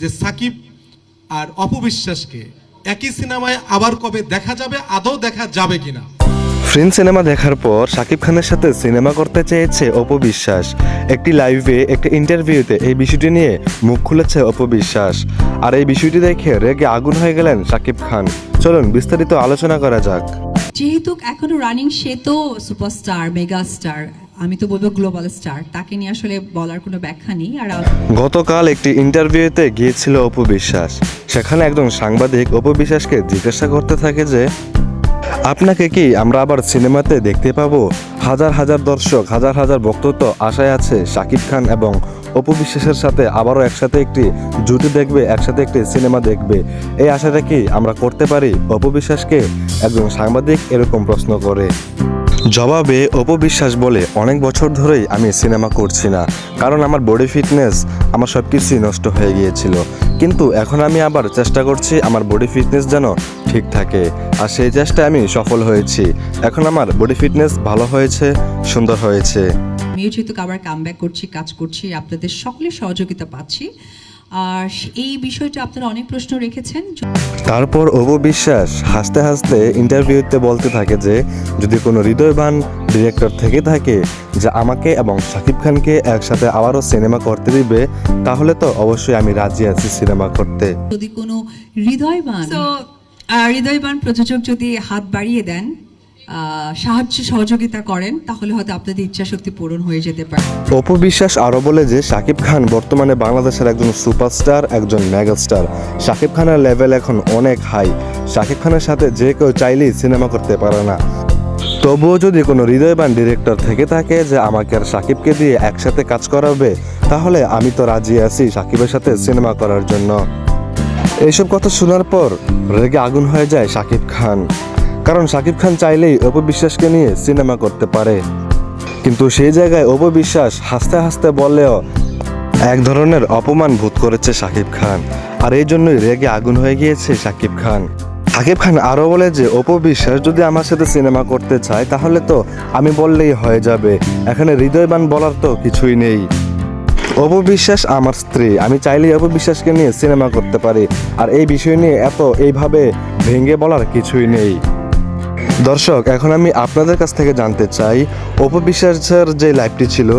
যে সাকিব আর অপু বিশ্বাসকে একই সিনেমায় আবার কবে দেখা যাবে, আদৌ দেখা যাবে কিনা? ফ্রেন্ড সিনেমা দেখার পর শাকিব খানের সাথে সিনেমা করতে চেয়েছে অপু বিশ্বাস। একটি লাইভে একটি ইন্টারভিউতে এই বিষয়টি নিয়ে মুখ খুলেছে অপু বিশ্বাস। আর এই বিষয়টি দেখে রেগে আগুন হয়ে গেলেন শাকিব খান। চলুন বিস্তারিত আলোচনা করা যাক। যেহেতু এখনো রানিং, সে তো সুপারস্টার, মেগা স্টার, আমি তো বলবো গ্লোবাল স্টার, তাকে নিয়ে আসলে বলার কোনো ব্যাখ্যা নেই। আর গতকাল একটি ইন্টারভিউতে গিয়েছিল অপু বিশ্বাস। সেখানে একজন সাংবাদিক অপু বিশ্বাসকে জিজ্ঞাসা করতে থাকে যে আপনাকে কি আমরা আবার সিনেমাতে দেখতে পাবো? হাজার হাজার দর্শক, হাজার হাজার ভক্ত তো আশায় আছে শাকিব খান এবং অপু বিশ্বাসের সাথে আবারও একসাথে একটি জুটি দেখবে, একসাথে একটি সিনেমা দেখবে। এই আশাটা কি আমরা করতে পারি? অপু বিশ্বাসকে একজন সাংবাদিক এরকম প্রশ্ন করে। জবাবে অপু বিশ্বাস বলে, অনেক বছর ধরেই আমি সিনেমা করছি না, কারণ আমার বডি ফিটনেস, আমার সব কিছুই নষ্ট হয়ে গিয়েছিল। কিন্তু এখন আমি আবার চেষ্টা করছি আমার বডি ফিটনেস যেন ঠিক থাকে, আর সেই চেষ্টায় আমি সফল হয়েছি। এখন আমার বডি ফিটনেস ভালো হয়েছে, সুন্দর হয়েছে। আমিও যেহেতু আবার কামব্যাক করছি, কাজ করছি, আপনাদের সকলের সহযোগিতা পাচ্ছি। আর এই বিষয়টা আপনারা অনেক প্রশ্ন রেখেছেন। তারপর অপু বিশ্বাস হাসতে হাসতে ইন্টারভিউতে বলতে থাকে যে যদি কোনো হৃদয়বান ডিরেক্টর থেকে থাকে যে আমাকে এবং শাকিব খানকে একসাথে আবারও সিনেমা করতে দিবে, তাহলে তো অবশ্যই আমি রাজি আছি সিনেমা করতে। যদি কোনো হৃদয়বান প্রযোজক যদি হাত বাড়িয়ে দেন, সাহায্য সহযোগিতা করেন, তাহলে হয়তো আপনাদের ইচ্ছা শক্তি পূরণ হয়ে যেতে পারে। অপু বিশ্বাস আরও বলে যে শাকিব খান বর্তমানে বাংলাদেশের একজন সুপারস্টার, একজন মেগাস্টার। শাকিব খানের লেভেল এখন অনেক হাই। শাকিব খানের সাথে যে কেউ চাইলেই সিনেমা করতে পারে না। তবুও যদি কোনো হৃদয়বান ডিরেক্টর থেকে থাকে যে আমাকে আর শাকিবকে দিয়ে একসাথে কাজ করাবে, তাহলে আমি তো রাজি আছি শাকিবের সাথে সিনেমা করার জন্য। এইসব কথা শোনার পর রেগে আগুন হয়ে যায় শাকিব খান, কারণ শাকিব খান চাইলেই অপু বিশ্বাসকে নিয়ে সিনেমা করতে পারে। কিন্তু সেই জায়গায় অপু বিশ্বাস হাসতে হাসতে বললেও এক ধরনের অপমান বোধ করেছে শাকিব খান, আর এই জন্যই রেগে আগুন হয়ে গিয়েছে শাকিব খান। শাকিব খান আরও বলে যে অপু বিশ্বাস যদি আমার সাথে সিনেমা করতে চায় তাহলে তো আমি বললেই হয়ে যাবে, এখানে হৃদয়বান বলার তো কিছুই নেই। অপু বিশ্বাস আমার স্ত্রী, আমি চাইলেই অপু বিশ্বাসকে নিয়ে সিনেমা করতে পারি, আর এই বিষয় নিয়ে এইভাবে ভেঙে বলার কিছুই নেই। দর্শক, এখন আমি আপনাদের কাছ থেকে জানতে চাই, অপু বিশ্বাসের যে লাইভটি ছিল,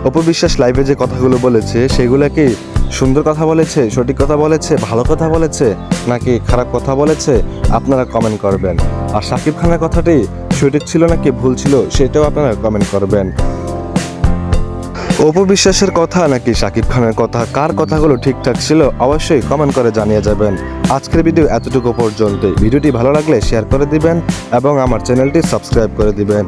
অপু বিশ্বাস লাইভে যে কথাগুলো বলেছে সেগুলো কি সুন্দর কথা বলেছে, সঠিক কথা বলেছে, ভালো কথা বলেছে, নাকি খারাপ কথা বলেছে? আপনারা কমেন্ট করবেন। আর শাকিব খানের কথাটি সঠিক ছিল নাকি ভুল ছিল সেটাও আপনারা কমেন্ট করবেন। অপু বিশ্বাসের কথা নাকি শাকিব খানের কথা, কার কথাগুলো ঠিকঠাক ছিল অবশ্যই কমেন্ট করে জানিয়ে যাবেন। আজকের ভিডিও এতটুকু পর্যন্তই। ভিডিওটি ভালো লাগলে শেয়ার করে দিবেন এবং আমার চ্যানেলটি সাবস্ক্রাইব করে দিবেন।